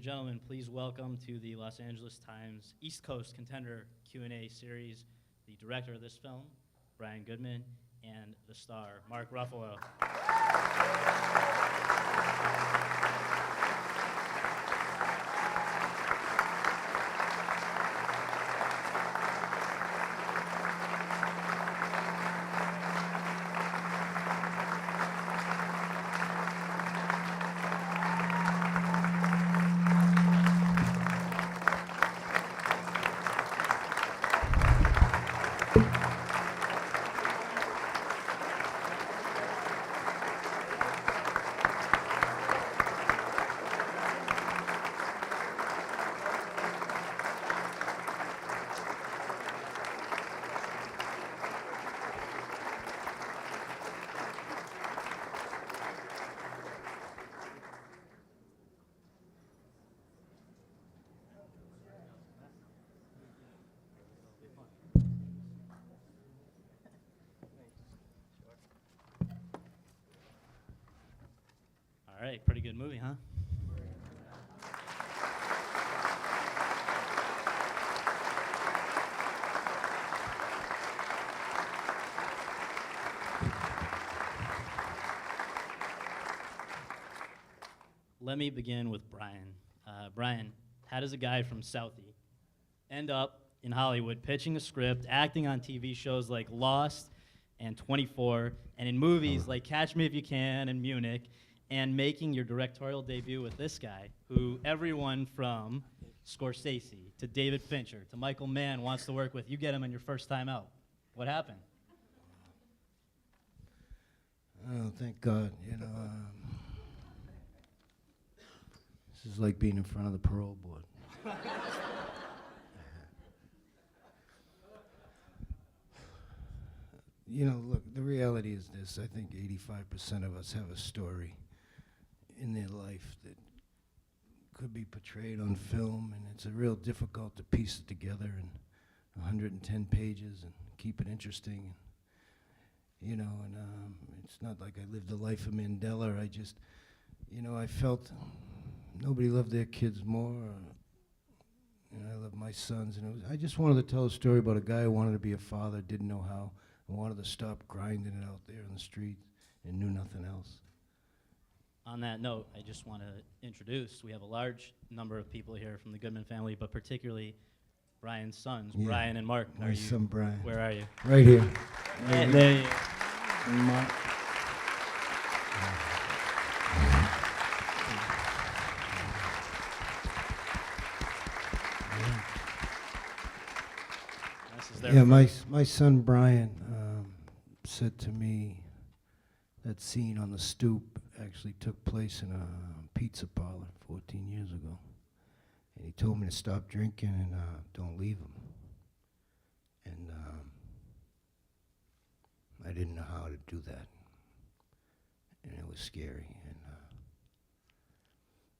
gentlemen, please welcome to the Los Angeles Times East Coast Contender Q&A series, the director of this film, Brian Goodman, and the star, Mark Ruffalo. All right, pretty good movie, huh? Let me begin with Brian. Brian, how does a guy from Southie end up in Hollywood pitching a script, acting on TV shows like Lost and 24, and in movies like Catch Me If You Can and Munich, and making your directorial debut with this guy, who everyone from Scorsese to David Fincher to Michael Mann wants to work with? You get him on your first time out. What happened? Oh, thank God. This is like being in front of the parole board. Look, the reality is this. I think 85% of us have a story in their life that could be portrayed on film, and it's a real difficult to piece it together in 110 pages and keep it interesting. It's not like I lived the life of Mandela. I just, I felt nobody loved their kids more. I love my sons, and I just wanted to tell a story about a guy who wanted to be a father, didn't know how, and wanted to stop grinding it out there in the street and knew nothing else. On that note, I just want to introduce, we have a large number of people here from the Goodman family, but particularly Brian's sons, Yeah. Brian and Mark. My son Brian. Where are you? Right here. There you And Mark. This is their Yeah, my son Brian said to me that scene on the stoop actually took place in a pizza parlor 14 years ago. And he told me to stop drinking and don't leave him. And I didn't know how to do that. And it was scary.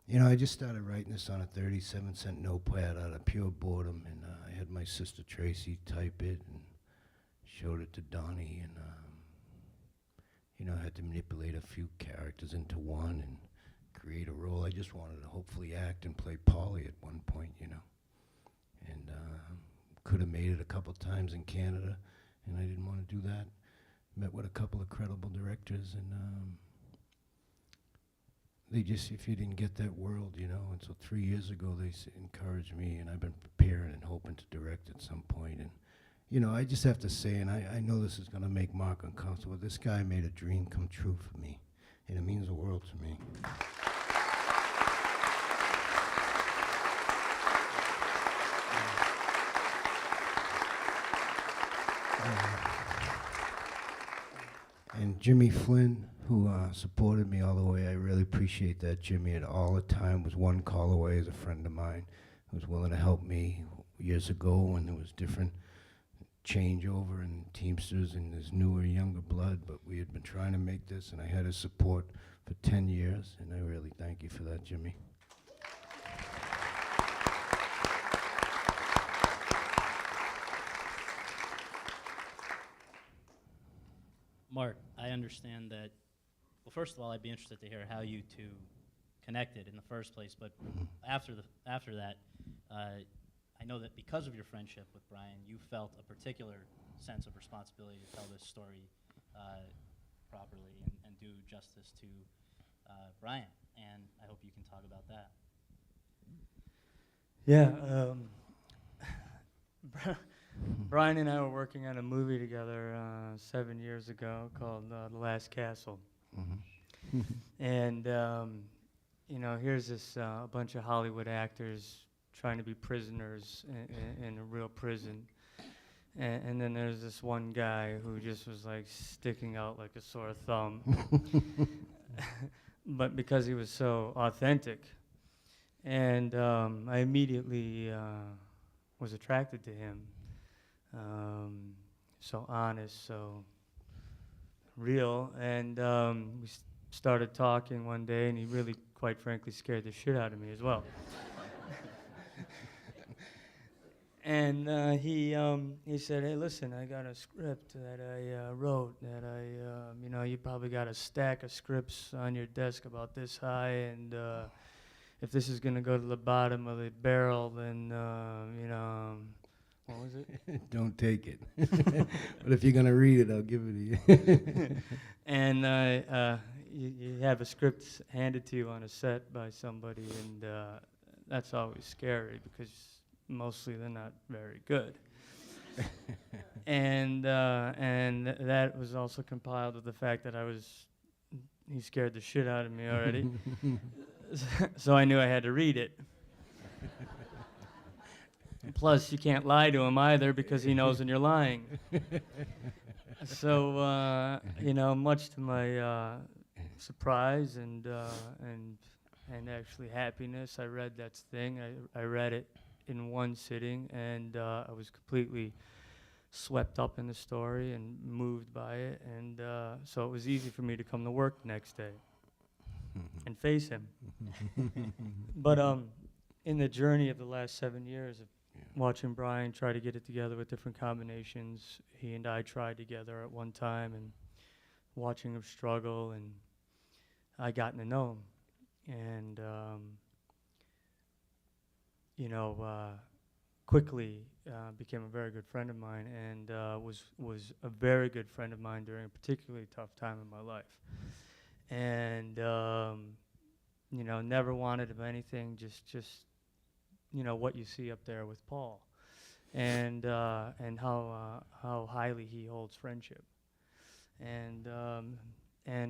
And I just started writing this on a 37-cent notepad out of pure boredom. And I had my sister Tracy type it and showed it to Donnie. And I had to manipulate a few characters into one and create a role. I just wanted to hopefully act and play Polly at one point, And could have made it a couple times in Canada, and I didn't want to do that. Met with a couple of credible directors, and they just, if you didn't get that world, and so 3 years ago they encouraged me, and I've been preparing and hoping to direct at some point. And I just have to say, and I know this is going to make Mark uncomfortable, this guy made a dream come true for me, and it means the world to me. And Jimmy Flynn, who supported me all the way, I really appreciate that. Jimmy at all the time was one call away as a friend of mine who was willing to help me years ago when there was different changeover in Teamsters and there's newer, younger blood, but we had been trying to make this, and I had his support for 10 years, and I really thank you for that, Jimmy. Mark, I understand that, well, first of all, I'd be interested to hear how you two connected in the first place. But after that, I know that because of your friendship with Brian, you felt a particular sense of responsibility to tell this story properly and do justice to Brian. And I hope you can talk about that. Yeah, Brian and I were working on a movie together 7 years ago called The Last Castle. And, here's this a bunch of Hollywood actors trying to be prisoners in a real prison. And then there's this one guy who just was like sticking out like a sore thumb. But because he was so authentic. And I immediately was attracted to him. So honest, so real. And we started talking one day, and he really, quite frankly, scared the shit out of me as well. And he said, "Hey, listen, I got a script that I wrote that you probably got a stack of scripts on your desk about this high, and if this is gonna go to the bottom of the barrel, then what was it? Don't take it. But if you're going to read it, I'll give it to you." And you have a script handed to you on a set by somebody, and that's always scary because mostly they're not very good. And that was also compiled with the fact that he scared the shit out of me already. So I knew I had to read it. Plus, you can't lie to him either because he knows when you're lying. So, much to my surprise and actually happiness, I read that thing. I read it in one sitting, and I was completely swept up in the story and moved by it. And so it was easy for me to come to work the next day and face him. But in the journey of the last 7 years of watching Brian try to get it together with different combinations, he and I tried together at one time, and watching him struggle, and I gotten to know him. And, quickly became a very good friend of mine, and was a very good friend of mine during a particularly tough time in my life. And never wanted of anything, just what you see up there with Paul, and how highly he holds friendship, and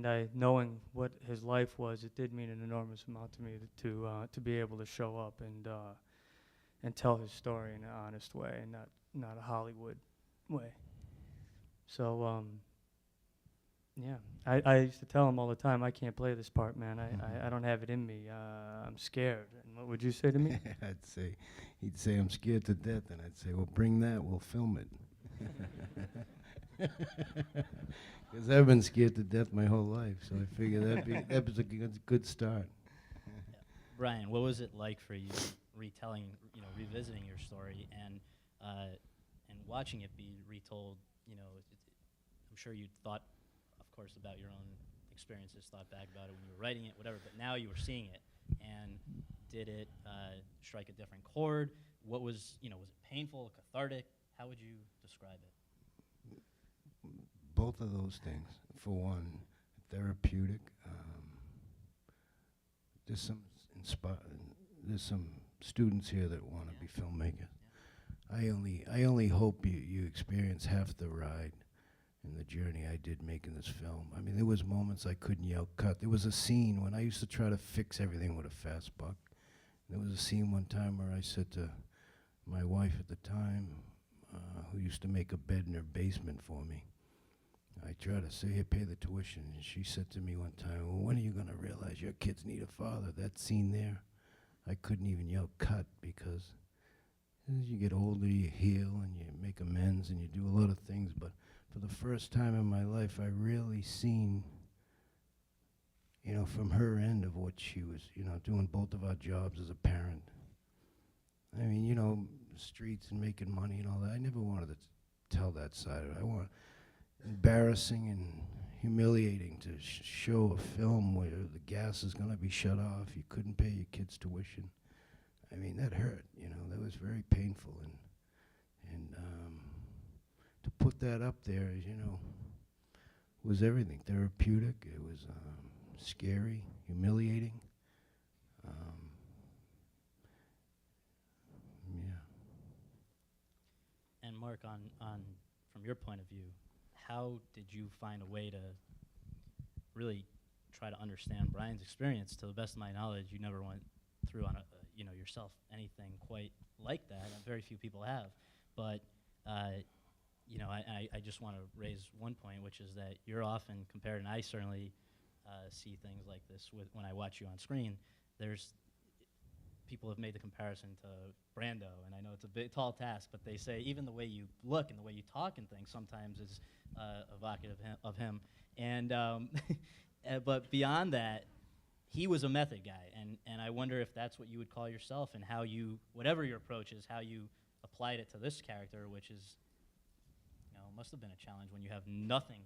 I knowing what his life was, it did mean an enormous amount to me to be able to show up and tell his story in an honest way, and not a Hollywood way. So I used to tell him all the time, I can't play this part, man. I don't have it in me. I'm scared. And what would you say to me? He'd say, "I'm scared to death," and I'd say, "Well, bring that. We'll film it." Because I've been scared to death my whole life, so I figured that was a good start. Brian, what was it like for you revisiting your story and watching it be retold? I'm sure you'd thought, of course, about your own experiences, thought back about it when you were writing it, whatever, but now you were seeing it, and did it strike a different chord? What was it painful, cathartic? How would you describe it? Both of those things. For one, therapeutic. There's some students here that want to be filmmakers. I only hope you experience half the ride and the journey I did making this film. I mean, there was moments I couldn't yell cut. There was a scene when I used to try to fix everything with a fast buck. There was a scene one time where I said to my wife at the time, who used to make a bed in her basement for me, I tried to say, "Here, pay the tuition." And she said to me one time, "Well, when are you going to realize your kids need a father?" That scene there, I couldn't even yell cut, because as you get older, you heal and you make amends and you do a lot of things. But for the first time in my life, I really seen, from her end of what she was, doing both of our jobs as a parent. I mean, streets and making money and all that. I never wanted to tell that side of it. embarrassing and humiliating to show a film where the gas is going to be shut off. You couldn't pay your kids' tuition. I mean, that hurt. You know, that was very painful, and to put that up there, you know, was everything. Therapeutic. It was scary, humiliating. Yeah. And Mark, on from your point of view, how did you find a way to really try to understand Brian's experience? To the best of my knowledge, you never went through on yourself anything quite like that. And very few people have. But I just want to raise one point, which is that you're often compared, and I certainly see things like this when I watch you on screen. There's people have made the comparison to Brando, and I know it's a big, tall task, but they say even the way you look and the way you talk and things sometimes is evocative of him. And but beyond that, he was a method guy, and I wonder if that's what you would call yourself, and how you, whatever your approach is, how you applied it to this character, which is, must have been a challenge when you have nothing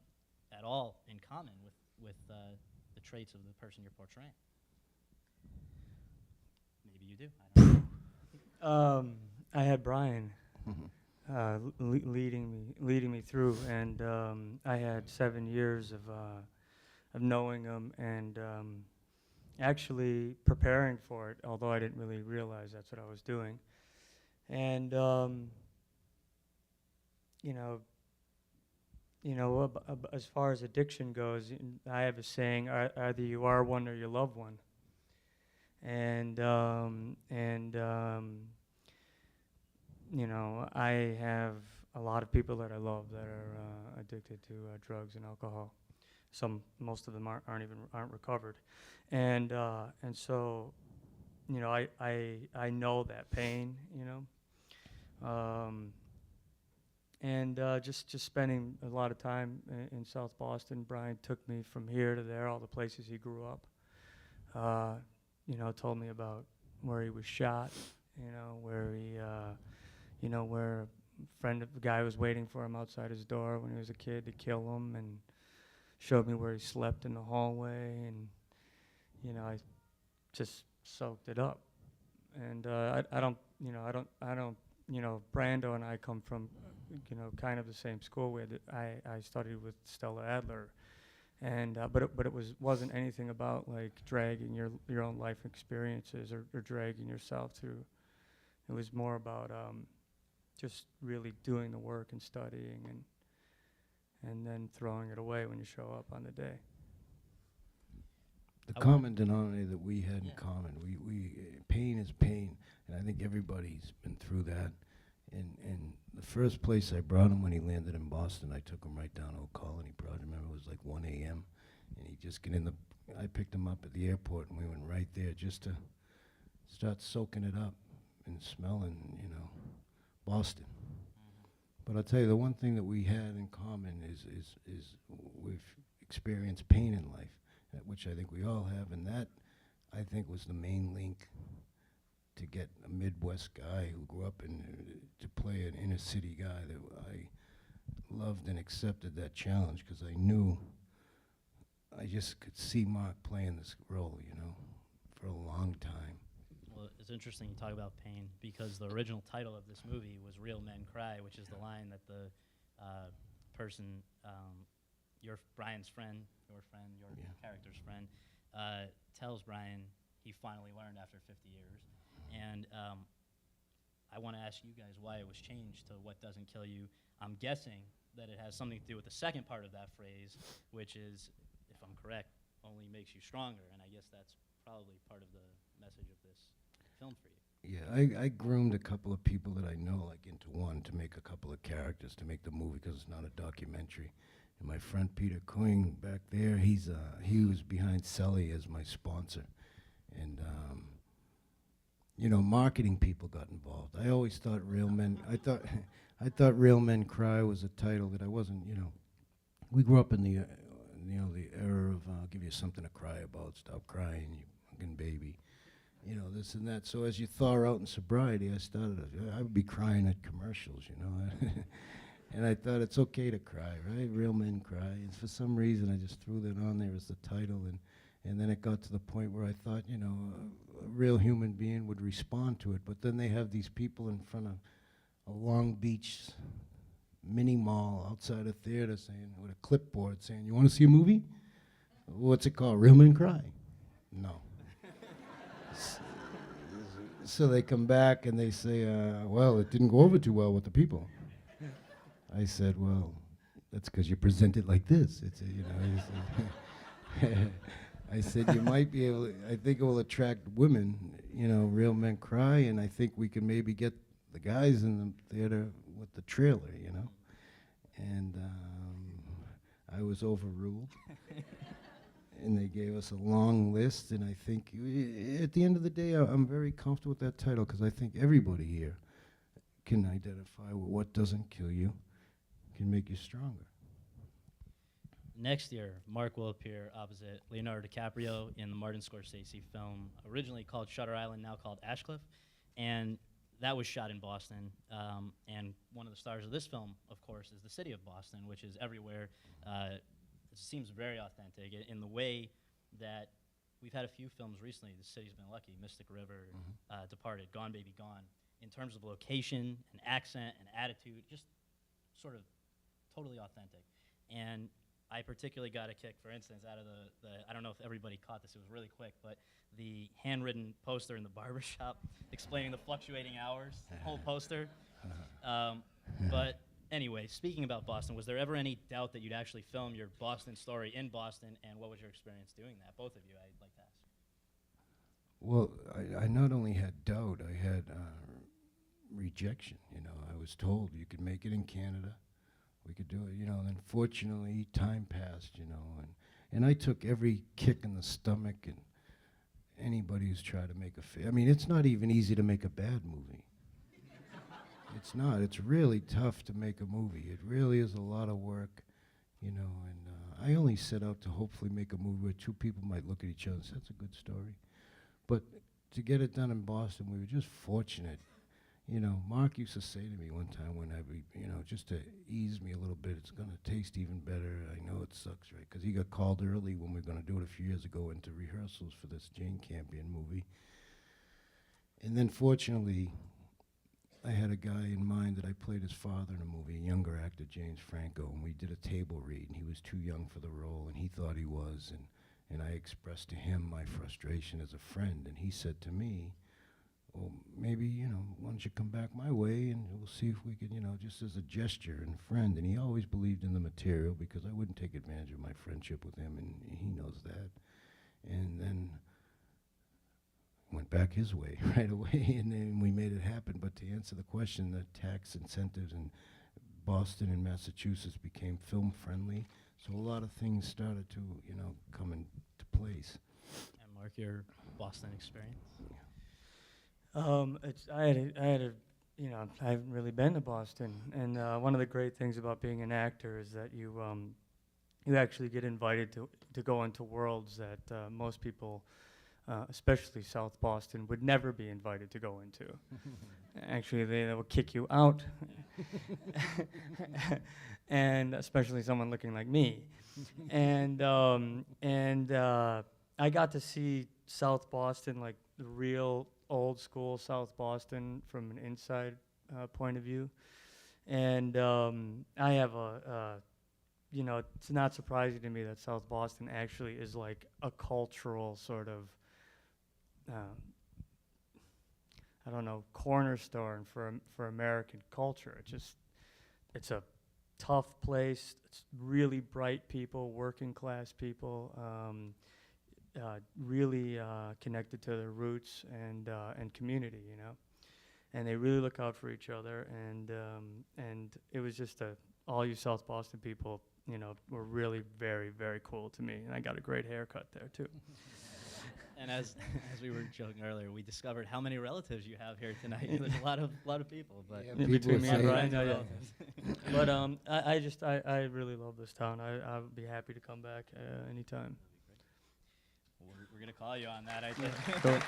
at all in common with the traits of the person you're portraying. Maybe you do. I don't know. I had Brian leading me through, and I had 7 years of knowing him and actually preparing for it, although I didn't really realize that's what I was doing. And as far as addiction goes, I have a saying: either you are one or you love one. And I have a lot of people that I love that are addicted to drugs and alcohol. Most of them aren't recovered, and so, I know that pain, and just spending a lot of time in South Boston. Brian took me from here to there, all the places he grew up. Told me about where he was shot, where he, where a guy was waiting for him outside his door when he was a kid to kill him, and showed me where he slept in the hallway, and, I just soaked it up. And Brando and I come from, kind of the same school. I studied with Stella Adler. And but it wasn't anything about like dragging your own life experiences or dragging yourself through. It was more about just really doing the work and studying and then throwing it away when you show up on the day. The common denominator that we had in common, we pain is pain, and I think everybody's been through that. And the first place I brought him when he landed in Boston, I took him right down Oak Colony Project. Remember, it was like 1 a.m. and he just I picked him up at the airport, and we went right there just to start soaking it up and smelling, Boston. But I'll tell you, the one thing that we had in common is we've experienced pain in life, which I think we all have, and that, I think, was the main link to get a Midwest guy who grew up to play an inner city guy. That I loved and accepted that challenge, because I knew I just could see Mark playing this role, for a long time. Well, it's interesting you talk about pain, because the original title of this movie was Real Men Cry, which is the line that the person, Brian's friend, your character's friend, tells Brian he finally learned after 50 years. And I want to ask you guys why it was changed to What Doesn't Kill You. I'm guessing that it has something to do with the second part of that phrase, which is, if I'm correct, only makes you stronger. And I guess that's probably part of the message of this film for you. Yeah, I groomed a couple of people that I know, like into one, to make a couple of characters, to make the movie, because it's not a documentary. And my friend Peter Kuing back there, he was behind Sully as my sponsor. And marketing people got involved. I always thought Real Men. I thought Real Men Cry was a title that I wasn't. We grew up in the era of I'll give you something to cry about. Stop crying, you fucking baby. This and that. So as you thaw out in sobriety, I would be crying at commercials. And I thought it's okay to cry, right? Real men cry. And for some reason, I just threw that on there as the title. And then it got to the point where I thought, a real human being would respond to it. But then they have these people in front of a Long Beach mini mall outside a theater saying, with a clipboard saying, "You want to see a movie? What's it called? Real Men Cry?" No. So they come back and they say, "Well, it didn't go over too well with the people." I said, "Well, that's because you present it like this." It's I said, "You might be able. I think it will attract women. Real Men Cry, and I think we can maybe get the guys in the theater with the trailer, And I was overruled. And they gave us a long list, and I think at the end of the day, I'm very comfortable with that title because I think everybody here can identify with what doesn't kill you, can make you stronger. Next year, Mark will appear opposite Leonardo Dicaprio in the Martin Scorsese film, originally called Shutter Island, now called Ashcliff, and that was shot in Boston. And one of the stars of this film, of course, is the city of Boston, which is everywhere. It seems very authentic in the way that we've had a few films recently. The city's been lucky: Mystic River, Departed, Gone Baby Gone. In terms of location and accent and attitude, just sort of totally authentic. And I particularly got a kick, for instance, out of the I don't know if everybody caught this, it was really quick, but the handwritten poster in the barbershop explaining the fluctuating hours, whole poster. But anyway, speaking about Boston, was there ever any doubt that you'd actually film your Boston story in Boston, and what was your experience doing that? Both of you, I'd like to ask. Well, I not only had doubt, I had rejection. I was told you could make it in Canada, we could do it, and then fortunately time passed, and I took every kick in the stomach, and anybody who's tried to make it's not even easy to make a bad movie. It's not. It's really tough to make a movie. It really is a lot of work, and I only set out to hopefully make a movie where two people might look at each other and say, "That's a good story." But to get it done in Boston, we were just fortunate. Mark used to say to me one time when I'd be, just to ease me a little bit, "It's going to taste even better. I know it sucks, right?" Because he got called early when we were going to do it a few years ago into rehearsals for this Jane Campion movie. And then fortunately, I had a guy in mind that I played his father in a movie, a younger actor, James Franco, and we did a table read, and he was too young for the role, and he thought he was, and I expressed to him my frustration as a friend, and he said to me, "Well, maybe, why don't you come back my way, and we'll see if we can, just as a gesture and friend." And he always believed in the material because I wouldn't take advantage of my friendship with him, and he knows that. And then went back his way right away, and then we made it happen. But to answer the question, the tax incentives in Boston and Massachusetts became film friendly, so a lot of things started to, come into place. And Mark, your Boston experience? I haven't really been to Boston, and one of the great things about being an actor is that you actually get invited to go into worlds that most people, especially South Boston, would never be invited to go into. Actually, they will kick you out, and especially someone looking like me. And I got to see South Boston, like the real old school South Boston, from an inside point of view. And I have it's not surprising to me that South Boston actually is like a cultural sort of, cornerstone for American culture. It's a tough place. It's really bright people, working class people, really connected to their roots and community, and they really look out for each other. And it was just all you South Boston people, were really very, very cool to me, and I got a great haircut there too. And as we were joking earlier, we discovered how many relatives you have here tonight. There's a lot of people, but Yeah, Between people me and say Brian, that. yeah. But I really love this town. I would be happy to come back anytime. We're gonna call you on that, I think. Cool.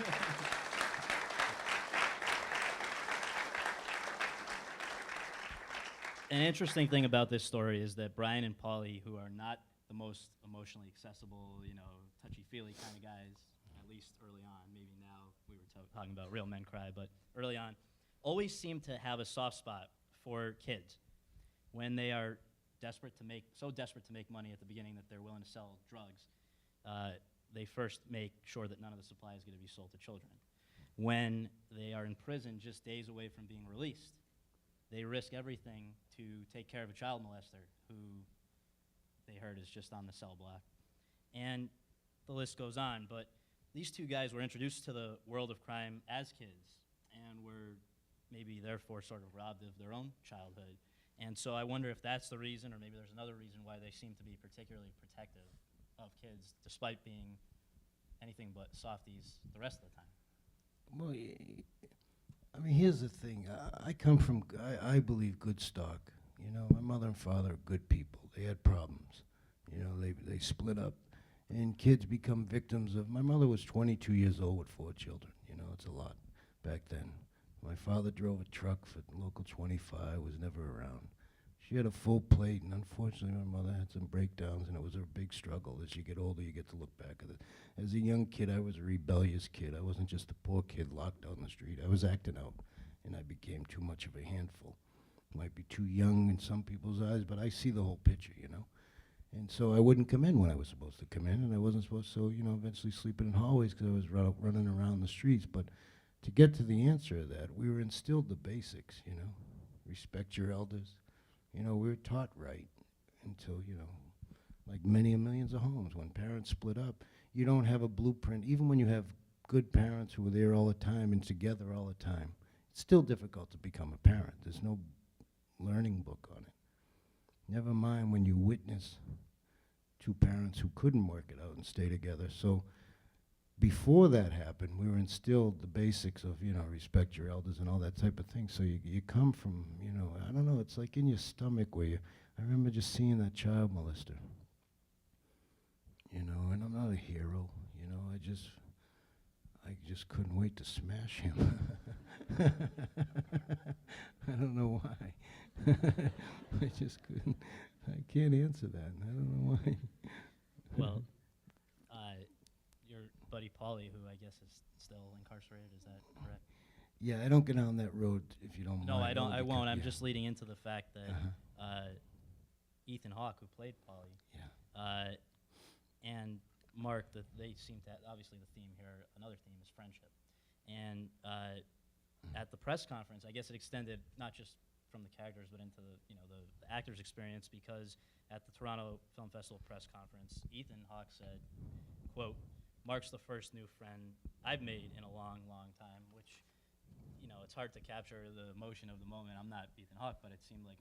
an interesting thing about this story is that Brian and Paulie, who are not the most emotionally accessible, touchy-feely kind of guys, at least early on, maybe now we were talking about real men cry, but early on, always seem to have a soft spot for kids when they are so desperate to make money at the beginning that they're willing to sell drugs. They first make sure that none of the supply is going to be sold to children. When they are in prison just days away from being released, they risk everything to take care of a child molester who they heard is just on the cell block. And the list goes on, but these two guys were introduced to the world of crime as kids and were maybe therefore sort of robbed of their own childhood. And so I wonder if that's the reason, or maybe there's another reason why they seem to be particularly protective of kids, despite being anything but softies the rest of the time. Well, I mean, here's the thing. I come from, I believe, good stock. You know, my mother and father are good people. They had problems. You know, they split up, and kids become victims of. My mother was 22 years old with 4 children. You know, it's a lot back then. My father drove a truck for local 25, was never around. She had a full plate, and unfortunately my mother had some breakdowns, and it was a big struggle. As you get older, you get to look back at it. As a young kid, I was a rebellious kid. I wasn't just a poor kid locked out in the street. I was acting out, and I became too much of a handful. Might be too young in some people's eyes, but I see the whole picture, you know. And so I wouldn't come in when I was supposed to come in, and I wasn't supposed to, you know, eventually sleeping in hallways because I was running around the streets. But to get to the answer of that, we were instilled the basics, you know. Respect your elders. You know, we were taught right until, you know, like many millions of homes, when parents split up, you don't have a blueprint. Even when you have good parents who are there all the time and together all the time, it's still difficult to become a parent. There's no learning book on it. Never mind when you witness 2 parents who couldn't work it out and stay together. So before that happened, we were instilled the basics of, you know, respect your elders and all that type of thing. So you come from, you know, I don't know, it's like in your stomach where I remember just seeing that child molester. You know, and I'm not a hero, you know, I just couldn't wait to smash him. I don't know why. I just couldn't, I can't answer that, I don't know why. Well, your buddy Paulie, who I guess is still incarcerated, is that correct? Yeah, I don't get on that road if you don't mind. No, I don't. I won't. I'm yeah. just leading into the fact that Uh-huh. Ethan Hawke, who played Paulie, Yeah. and Mark, they seem to obviously the theme here. Another theme is friendship, and at the press conference, I guess it extended not just from the characters, but into the actors' experience, because at the Toronto Film Festival press conference, Ethan Hawke said, quote, "Mark's the first new friend I've made in a long, long time," which, you know, it's hard to capture the emotion of the moment. I'm not Ethan Hawke, but it seemed like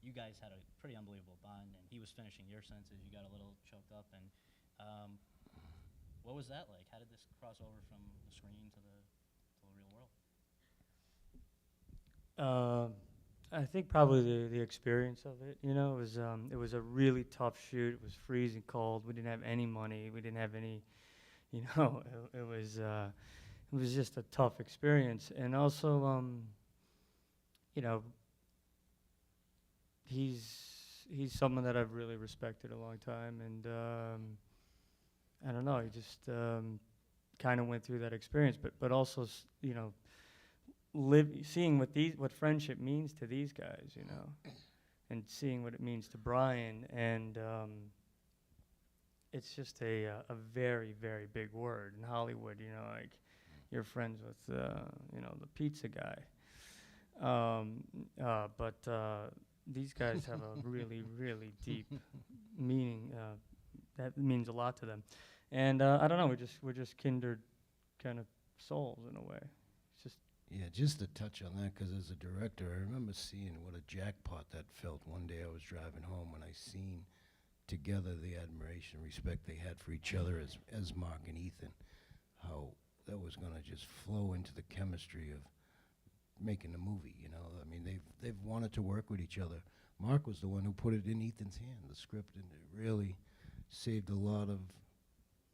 you guys had a pretty unbelievable bond, and he was finishing your sentences. You got a little choked up, and what was that like? How did this cross over from the screen to the real world? I think probably the experience of it. You know, it was a really tough shoot. It was freezing cold. We didn't have any money. We didn't have any, you know. It was just a tough experience. And also, you know, he's someone that I've really respected a long time, and I don't know. He just kind of went through that experience, but also, you know, seeing what friendship means to these guys, you know, and seeing what it means to Brian, and it's just a very, very big word in Hollywood. You know, like you're friends with you know, the pizza guy, but these guys have a really, really deep meaning that means a lot to them, and I don't know. We're just kindred kind of souls in a way. It's just. Yeah, just to touch on that, because as a director, I remember seeing what a jackpot that felt. One day I was driving home when I seen together the admiration and respect they had for each other as Mark and Ethan, how that was going to just flow into the chemistry of making the movie, you know. I mean, they've wanted to work with each other. Mark was the one who put it in Ethan's hand, the script, and it really saved a lot of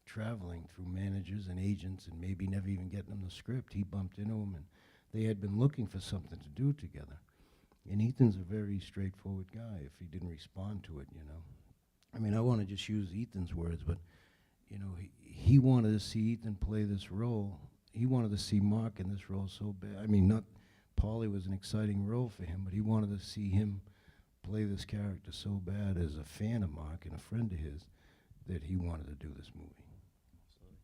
traveling through managers and agents and maybe never even getting them the script. He bumped into him, and they had been looking for something to do together. And Ethan's a very straightforward guy if he didn't respond to it, you know. I mean, I want to just use Ethan's words, but, you know, he wanted to see Ethan play this role. He wanted to see Mark in this role so bad. I mean, not Paulie was an exciting role for him, but he wanted to see him play this character so bad as a fan of Mark and a friend of his that he wanted to do this movie. Absolutely.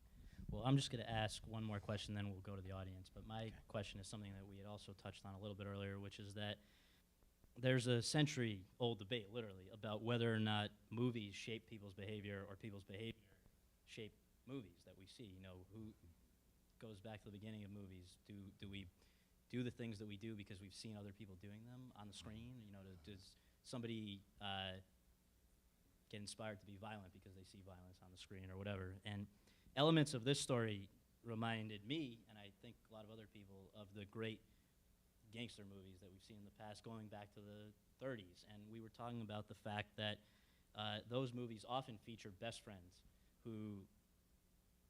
Well, I'm just going to ask one more question, then we'll go to the audience. But my question is something that we had also touched on a little bit earlier, which is that there's a century-old debate, literally, about whether or not movies shape people's behavior or people's behavior shape movies that we see. You know, who goes back to the beginning of movies? Do we do the things that we do because we've seen other people doing them on the screen? You know, does somebody get inspired to be violent because they see violence on the screen or whatever? And elements of this story reminded me, and I think a lot of other people, of the great gangster movies that we've seen in the past, going back to the 30s. And we were talking about the fact that those movies often feature best friends who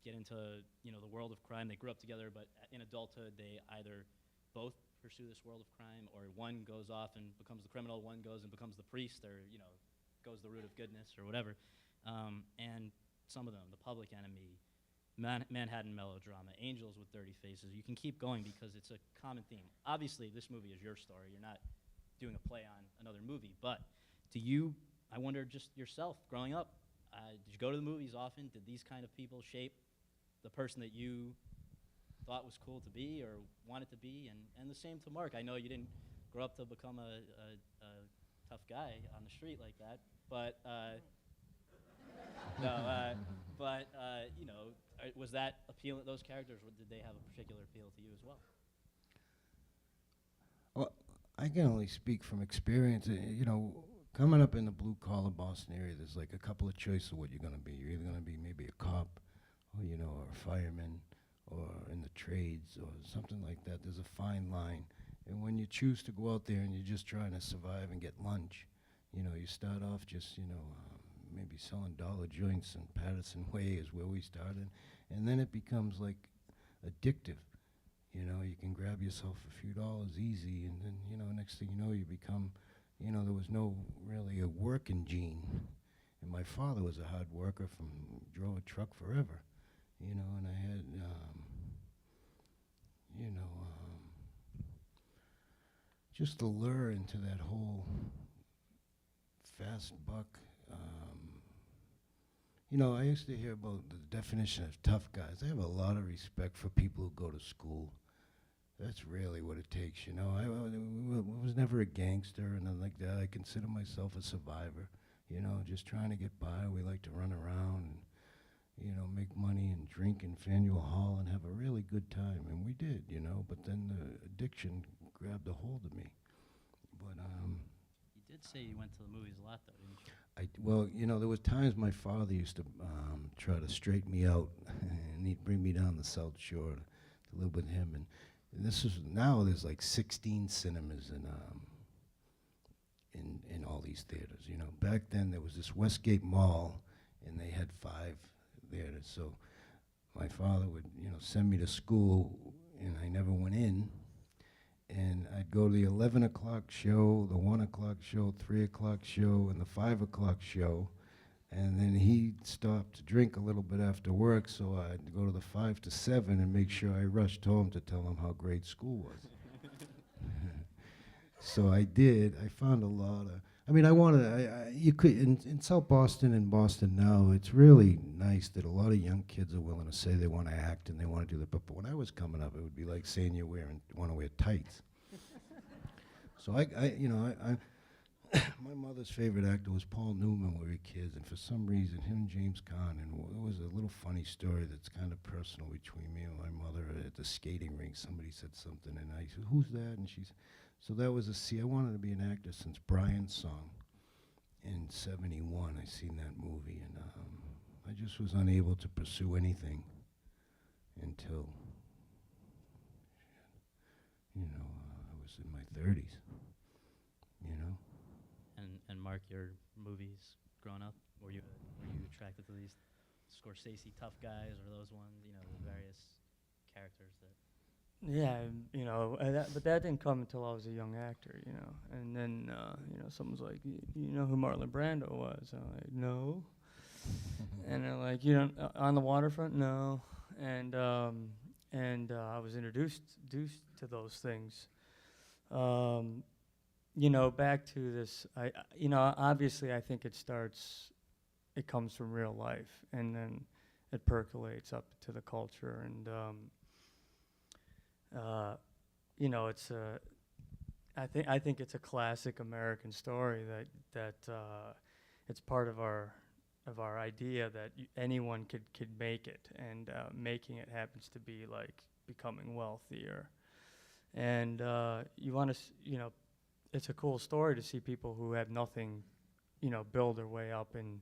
get into, you know, the world of crime. They grew up together, but in adulthood, they either both pursue this world of crime, or one goes off and becomes the criminal, one goes and becomes the priest, or, you know, goes the route of goodness or whatever. And some of them, The Public Enemy, Manhattan Melodrama, Angels with Dirty Faces. You can keep going because it's a common theme. Obviously, this movie is your story. You're not doing a play on another movie. But do you, I wonder just yourself, growing up, did you go to the movies often? Did these kind of people shape the person that you thought was cool to be or wanted to be? And the same to Mark. I know you didn't grow up to become a tough guy on the street like that, but you know, was that appealing? Those characters, did they have a particular appeal to you as well? Well, I can only speak from experience. You know, coming up in the blue-collar Boston area, there's like a couple of choices of what you're going to be. You're either going to be maybe a cop, or, you know, or a fireman, or in the trades, or something like that. There's a fine line. And when you choose to go out there and you're just trying to survive and get lunch, you know, you start off just, you know, maybe selling dollar joints in Patterson Way is where we started. And then it becomes like addictive. You know, you can grab yourself a few dollars easy, and then, you know, next thing you know, you become, you know, there was no really a working gene. And my father was a hard worker drove a truck forever, you know, and I had, you know, just the lure into that whole fast buck. You know, I used to hear about the definition of tough guys. I have a lot of respect for people who go to school. That's really what it takes, you know. I was never a gangster or nothing like that. I consider myself a survivor, you know, just trying to get by. We like to run around and, you know, make money and drink in Faneuil Hall and have a really good time. And we did, you know, but then the addiction grabbed a hold of me. But You did say you went to the movies a lot, though, didn't you? well, you know, there was times my father used to try to straighten me out, and he'd bring me down the South Shore to live with him. And this is now there's like 16 cinemas in all these theaters. You know, back then there was this Westgate Mall, and they had 5 theaters. So my father would, you know, send me to school, and I never went in. And I'd go to the 11 o'clock show, the 1 o'clock show, 3 o'clock show, and the 5 o'clock show. And then he'd stop to drink a little bit after work, so I'd go to the 5 to 7 and make sure I rushed home to tell him how great school was. So I did. I found a lot of, I mean, you could, in South Boston and Boston now, it's really nice that a lot of young kids are willing to say they want to act and they want to do that. But when I was coming up, it would be like saying you want to wear tights. So you know, my mother's favorite actor was Paul Newman when we were kids, and for some reason, him and James Caan, and it was a little funny story that's kind of personal between me and my mother at the skating rink. Somebody said something, and I said, "Who's that?" And she said, so that was I wanted to be an actor since Brian's Song in '71. I seen that movie, and I just was unable to pursue anything until, you know, I was in my 30s, you know. And Mark, your movies growing up, were you attracted to these Scorsese tough guys or those ones, you know, the various characters that? Yeah, but that didn't come until I was a young actor, And then, someone's like, you know who Marlon Brando was? I'm like, no. And they're like, you don't, on the waterfront? No. And I was introduced to those things. Back to this, obviously I think it comes from real life, and then it percolates up to the culture, and it's I think it's a classic American story that it's part of our idea that anyone could make it, and making it happens to be like becoming wealthier, and you want to it's a cool story to see people who had nothing, build their way up and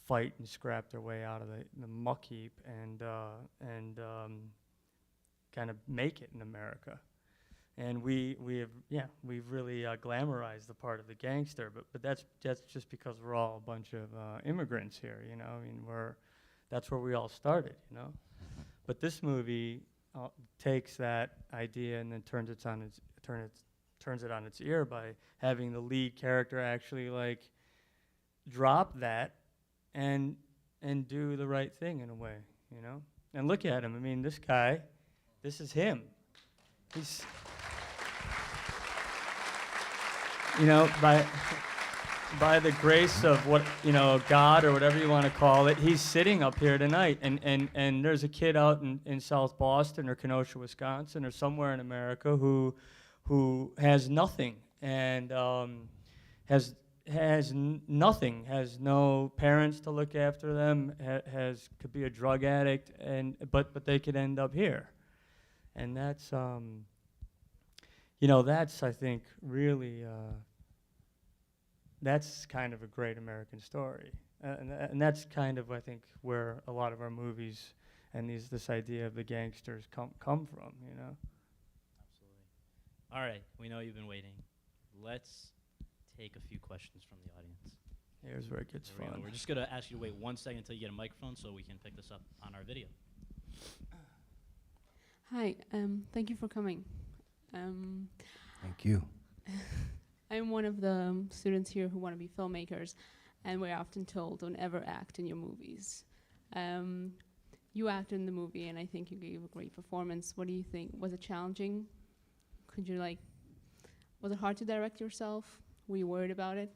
fight and scrap their way out of the muck heap, and kind of make it in America. And we've really glamorized the part of the gangster, but that's just because we're all a bunch of immigrants here, I mean, that's where we all started, But this movie takes that idea and then turns it on its ear by having the lead character actually like drop that and do the right thing in a way, And look at him. I mean, this guy, this is him. He's by the grace of what, God or whatever you want to call it, he's sitting up here tonight. And there's a kid out in South Boston or Kenosha, Wisconsin, or somewhere in America who has nothing and has nothing, has no parents to look after them, could be a drug addict, but they could end up here. And that's that's, I think, really, that's kind of a great American story. And that's kind of, I think, where a lot of our movies and this idea of the gangsters come from, Absolutely. All right, we know you've been waiting. Let's take a few questions from the audience. Here's where it gets fun. We're just going to ask you to wait 1 second until you get a microphone so we can pick this up on our video. Hi, thank you for coming. Thank you. I'm one of the students here who want to be filmmakers, and we're often told, don't ever act in your movies. You acted in the movie, and I think you gave a great performance. What do you think? Was it challenging? Was it hard to direct yourself? Were you worried about it?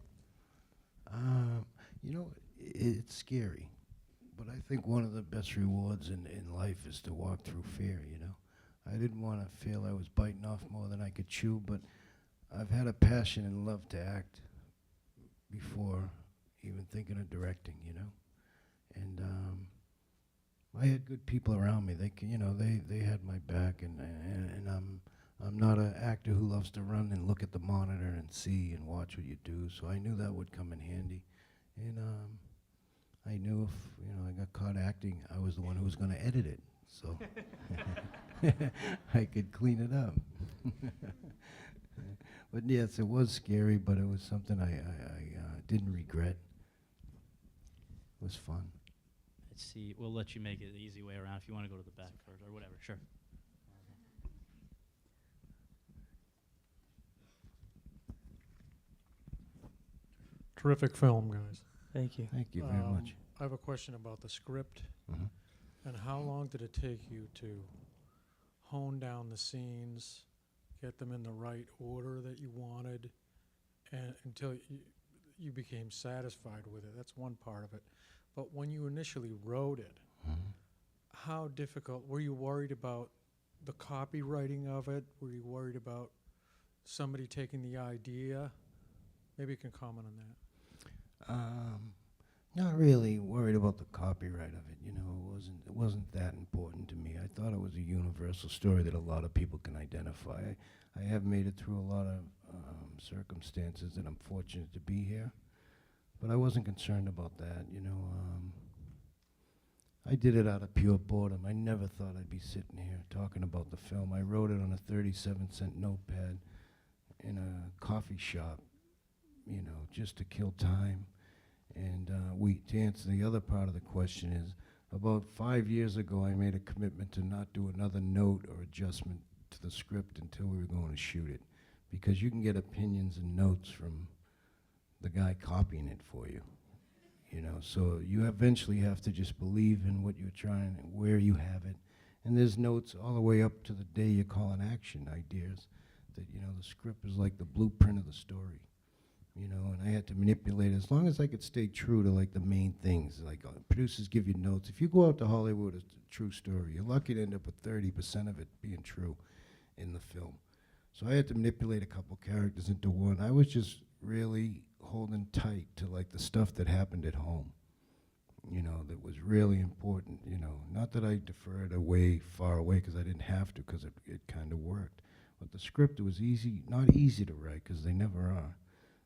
It's scary, but I think one of the best rewards in life is to walk through fear, I didn't want to feel I was biting off more than I could chew, but I've had a passion and love to act before even thinking of directing, And I had good people around me. They had my back, and I'm not an actor who loves to run and look at the monitor and see and watch what you do. So I knew that would come in handy, and I knew if I got caught acting, I was the one who was going to edit it, so I could clean it up. But yes, it was scary, but it was something I didn't regret. It was fun. Let's see. We'll let you make it the easy way around if you want to go to the back first or whatever. Sure. Terrific film, guys. Thank you. Thank you very much. I have a question about the script. Mhm. And how long did it take you to hone down the scenes, get them in the right order that you wanted, and until you became satisfied with it? That's one part of it. But when you initially wrote it, Mhm. how difficult, were you worried about the copywriting of it? Were you worried about somebody taking the idea? Maybe you can comment on that. Not really worried about the copyright of it. It wasn't that important to me. I thought it was a universal story that a lot of people can identify. I have made it through a lot of circumstances, and I'm fortunate to be here. But I wasn't concerned about that. I did it out of pure boredom. I never thought I'd be sitting here talking about the film. I wrote it on a 37-cent notepad in a coffee shop, just to kill time. And to answer the other part of the question is, about 5 years ago, I made a commitment to not do another note or adjustment to the script until we were going to shoot it, because you can get opinions and notes from the guy copying it for you. You know, so you eventually have to just believe in what you're trying, where you have it. And there's notes all the way up to the day you call an action ideas that, you know, the script is like the blueprint of the story. You know, and I had to manipulate it as long as I could stay true to like the main things. Like producers give you notes. If you go out to Hollywood, it's a true story. You're lucky to end up with 30% of it being true in the film. So I had to manipulate a couple characters into one. I was just really holding tight to like the stuff that happened at home, you know, that was really important, you know. Not that I deferred away, far away, because I didn't have to, because it kind of worked. But the script was easy, not easy to write, because they never are.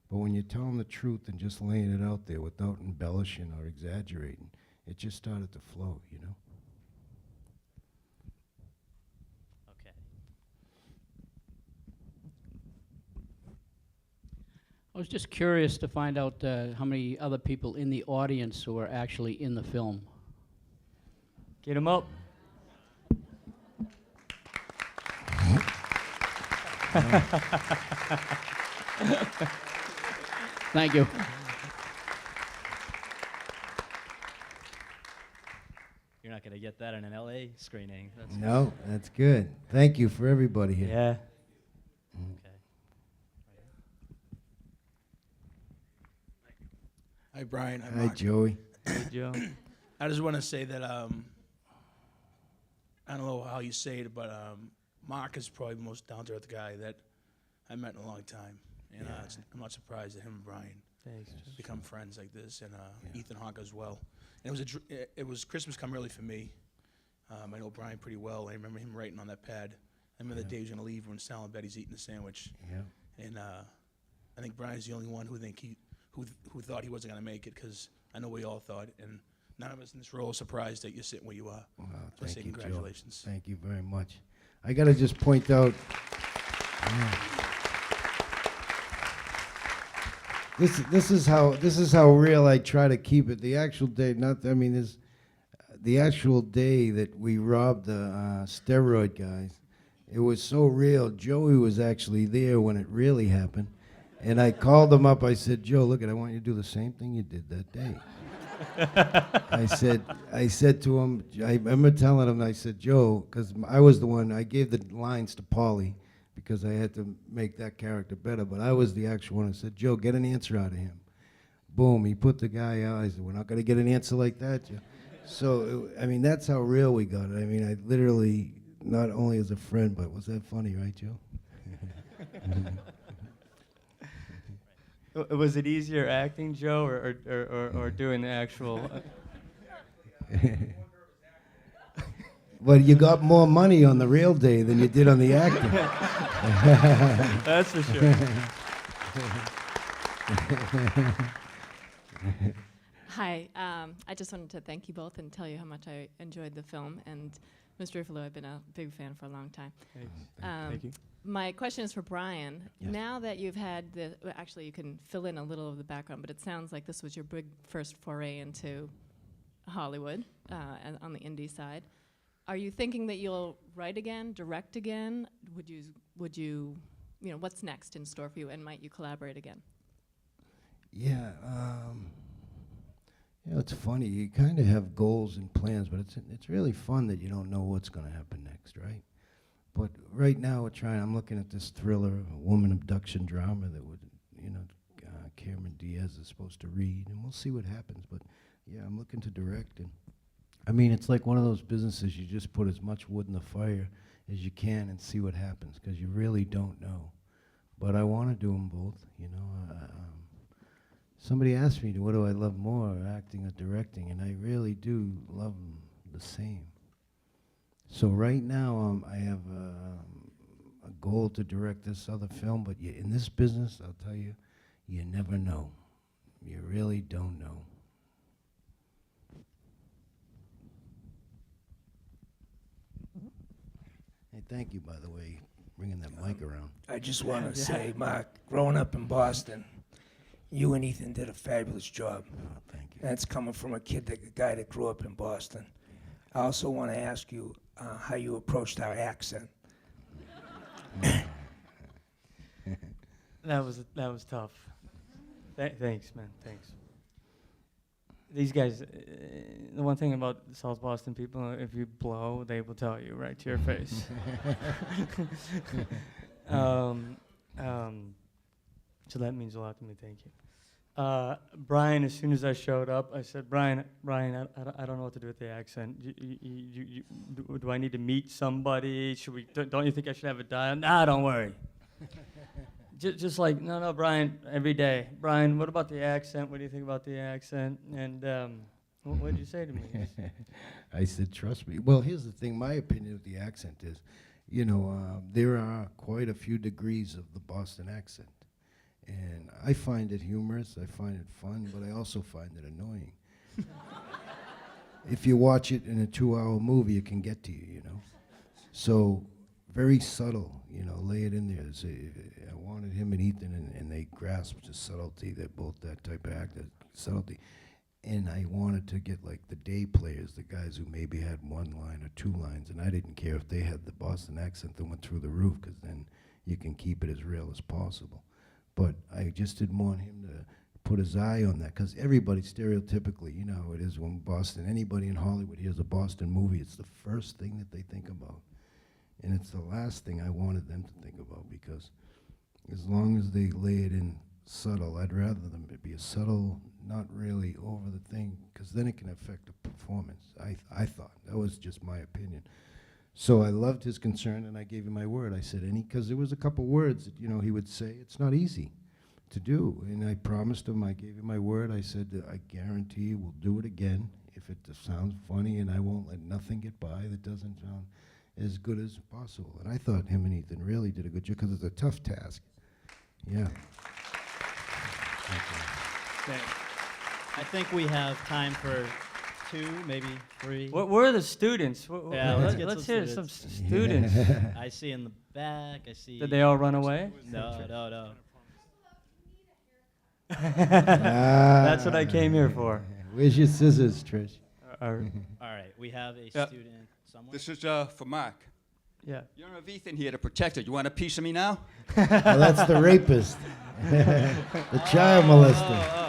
But when you're telling the truth and just laying it out there without embellishing or exaggerating, it just started to flow, you know. Okay. I was just curious to find out how many other people in the audience who are actually in the film. Get him up. Thank you. You're not going to get that in an LA screening. That's No, that's good. Thank you for everybody here. Yeah. okay. Hi, Brian. Hi, Hi, Mark. Joey. Hey, Joe. I just want to say that I don't know how you say it, but Mark is probably the most down-to-earth guy that I met in a long time, and I'm not surprised that him and Brian Thanks. become friends like this, and Ethan Hawke as well. And it was Christmas come early for me. I know Brian pretty well. I remember him writing on that pad. I remember the day he was going to leave when Sal and Betty's eating a sandwich. Yeah. And I think Brian's the only one who thought he wasn't going to make it, because I know we all thought, and none of us in this role are surprised that you're sitting where you are. Wow, So I thank say you, Joe. congratulations. Thank you very much. I got to just point out, this is how real I try to keep it. The actual day, the actual day that we robbed the steroid guys, it was so real. Joey was actually there when it really happened. And I called him up. I said, Joe, look, I want you to do the same thing you did that day. I said to him, I remember telling him, I said, Joe, because I was the one, I gave the lines to Paulie because I had to make that character better, but I was the actual one. I said, Joe, get an answer out of him. Boom, he put the guy out. I said, we're not going to get an answer like that, Joe. So, that's how real we got it. I literally, not only as a friend, but was that funny, right, Joe? Was it easier acting, Joe, or doing the actual? Well, you got more money on the real day than you did on the acting. That's for sure. Hi, I just wanted to thank you both and tell you how much I enjoyed the film. And Mr. Ruffalo, I've been a big fan for a long time. Thank you. My question is for Brian. Yes. Now that you've had actually you can fill in a little of the background, but it sounds like this was your big first foray into Hollywood on the indie side. Are you thinking that you'll write again, direct again? Would you, what's next in store for you, and might you collaborate again? Yeah, it's funny. You kind of have goals and plans, but it's really fun that you don't know what's going to happen next, right? But right now I'm looking at this thriller, a woman abduction drama that would, Cameron Diaz is supposed to read, and we'll see what happens. But yeah, I'm looking to direct, and it's like one of those businesses you just put as much wood in the fire as you can and see what happens, because you really don't know. But I want to do them both, Somebody asked me, what do I love more, acting or directing? And I really do love them the same. So right now, I have a goal to direct this other film, but in this business, I'll tell you, you never know. You really don't know. Hey, thank you, by the way, bringing that mic around. I just want to say, Mark, growing up in Boston, you and Ethan did a fabulous job. Oh, thank you. That's coming from a guy that grew up in Boston. I also want to ask you how you approached our accent. That was tough. Thanks, man. Thanks. These guys, the one thing about South Boston people, if you blow, they will tell you right to your face. So that means a lot to me. Thank you. Brian, as soon as I showed up, I said, Brian, I don't know what to do with the accent. Do I need to meet somebody? Should we? Don't you think I should have a dial? Nah, don't worry. Just like, no, Brian, every day. Brian, what about the accent? What do you think about the accent? And what did you say to me? I said, trust me. Well, here's the thing. My opinion of the accent is, there are quite a few degrees of the Boston accent. And I find it humorous, I find it fun, but I also find it annoying. If you watch it in a 2-hour movie, it can get to you, So, very subtle, lay it in there. Say, I wanted him and Ethan, and they grasped the subtlety. They're both that type of actor, subtlety. And I wanted to get like the day players, the guys who maybe had 1 line or 2 lines, and I didn't care if they had the Boston accent that went through the roof, because then you can keep it as real as possible. But I just didn't want him to put his eye on that, because everybody stereotypically, how it is when Boston, anybody in Hollywood hears a Boston movie, it's the first thing that they think about. And it's the last thing I wanted them to think about, because as long as they lay it in subtle, I'd rather them be a subtle, not really over the thing, because then it can affect the performance. I thought, that was just my opinion. So I loved his concern, and I gave him my word. I said, because there was a couple words that, he would say, it's not easy to do. And I promised him, I gave him my word. I said, I guarantee we'll do it again if it sounds funny, and I won't let nothing get by that doesn't sound as good as possible. And I thought him and Ethan really did a good job, because it's a tough task. Yeah. I think we have time for 2, maybe 3. Where are the students? Yeah, let's hear some students. I see in the back. I see. Did they all run away? No. That's what I came here for. Where's your scissors, Trish? All right, we have a student somewhere. This is for Mark. Yeah. You don't have Ethan here to protect it. You want a piece of me now? Well, that's the rapist. The child molester.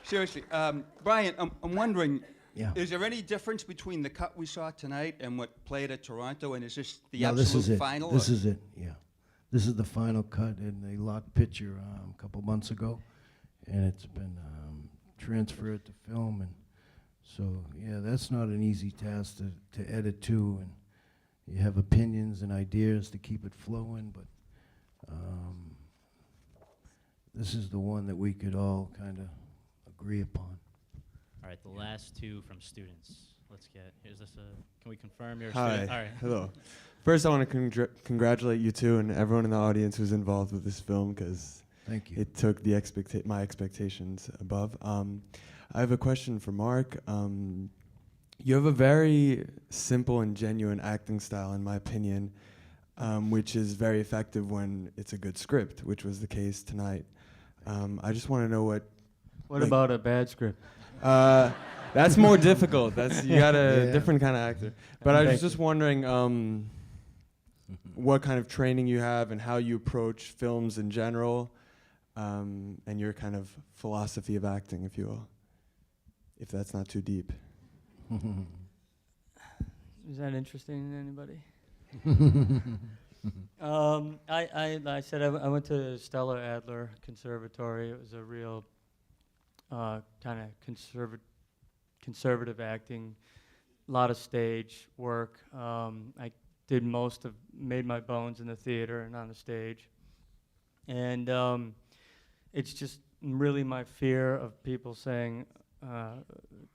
Seriously, Brian, I'm wondering, Yeah. is there any difference between the cut we saw tonight and what played at Toronto, and is this the No, this is absolute it. final? This or- is it, yeah. This is the final cut in the lot picture a couple months ago, and it's been transferred to film, and so, yeah, that's not an easy task to edit too, and you have opinions and ideas to keep it flowing, but this is the one that we could all kind of agree upon. All right, the last 2 from students. Let's get. Can we confirm you're a Hi. student? All right. Hello. First, I want to congratulate you two and everyone in the audience who's involved with this film, because Thank you. it took the my expectations above. I have a question for Mark. You have a very simple and genuine acting style, in my opinion, which is very effective when it's a good script, which was the case tonight. I just want to know what about a bad script? that's more difficult. You got a Yeah. different kind of actor. But I was Thank just wondering what kind of training you have and how you approach films in general, and your kind of philosophy of acting, if you will, if that's not too deep. Is that interesting to anybody? I said I went to Stella Adler Conservatory. It was a real kind of conservative acting, a lot of stage work. I did made my bones in the theater and on the stage. And it's just really my fear of people saying,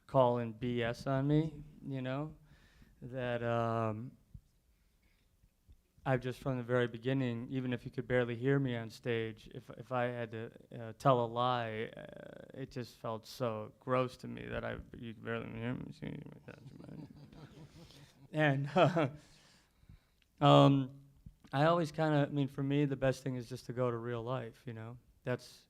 calling BS on me, that I've just from the very beginning, even if you could barely hear me on stage, if I had to tell a lie, it just felt so gross to me that you could barely hear me. And I always for me, the best thing is just to go to real life, That's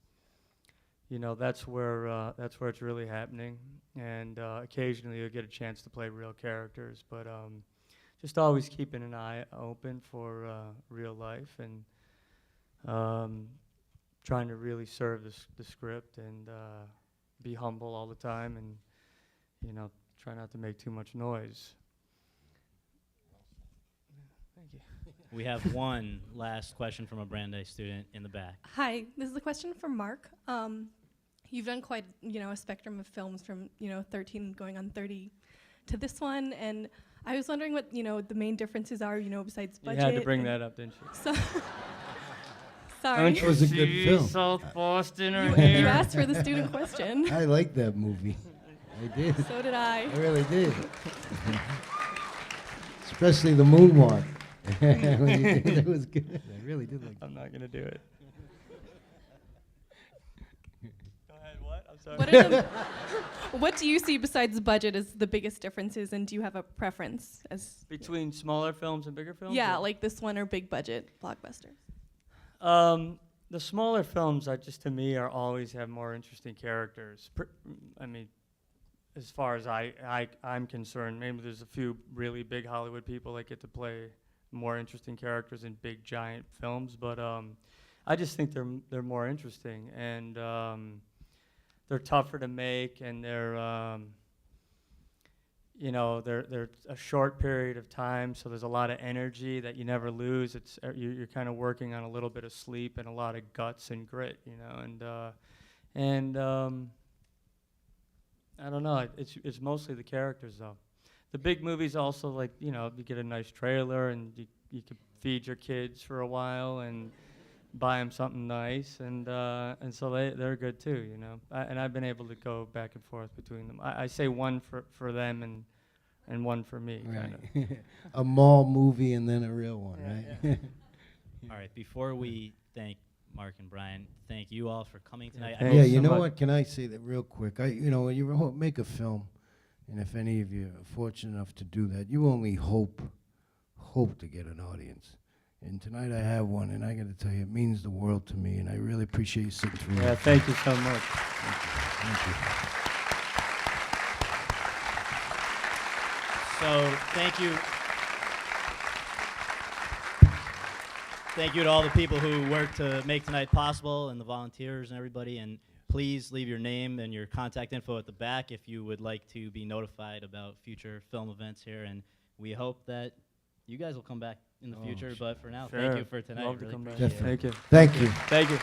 where it's really happening. And occasionally you'll get a chance to play real characters, but just always keeping an eye open for real life and trying to really serve the script and be humble all the time and, you know, try not to make too much noise. Thank you. We have one last question from a Brando student in the back. Hi, this is a question for Mark. You've done quite, a spectrum of films from, 13 going on 30 to this one, and I was wondering what, the main differences are, besides budget. You had to bring that up, didn't you? So sorry. It was a good film. South Boston or You here? asked for the student question. I like that movie. I did. So did I. I really did. Especially the moonwalk. When you did, that was good. I really did like that. I'm not going to do it. Go ahead, what? I'm sorry. What, are the, what do you see besides budget as the biggest differences, and do you have a preference as Between smaller films and bigger films? yeah, or- like this one or big budget blockbusters? The smaller films, to me, are always have more interesting characters. I mean, as far as I'm concerned, maybe there's a few really big Hollywood people that get to play more interesting characters in big giant films, but I just think they're more interesting, and they're tougher to make, and they're a short period of time, so there's a lot of energy that you never lose. It's you're kind of working on a little bit of sleep and a lot of guts and grit, and I don't know. It's mostly the characters though. The big movies also you get a nice trailer and you could feed your kids for a while and buy them something nice, and so they're good too, and I've been able to go back and forth between them. I say one for them and one for me, kind of. Right. A mall movie and then a real one, right? Yeah. All right, before we thank Mark and Brian, thank you all for coming tonight. Thank Yeah, you you so know much. what? Can I say that real quick? When you make a film, and if any of you are fortunate enough to do that, you only hope to get an audience. And tonight I have one, and I got to tell you, it means the world to me, and I really appreciate you sitting through Yeah, it. thank you so much. Thank you. So thank you. Thank you to all the people who worked to make tonight possible, and the volunteers and everybody. And please leave your name and your contact info at the back if you would like to be notified about future film events here. And we hope that you guys will come back in the future. But for now, thank you for tonight. Love to Really come back. appreciate it. Thank you. Thank you. Thank you.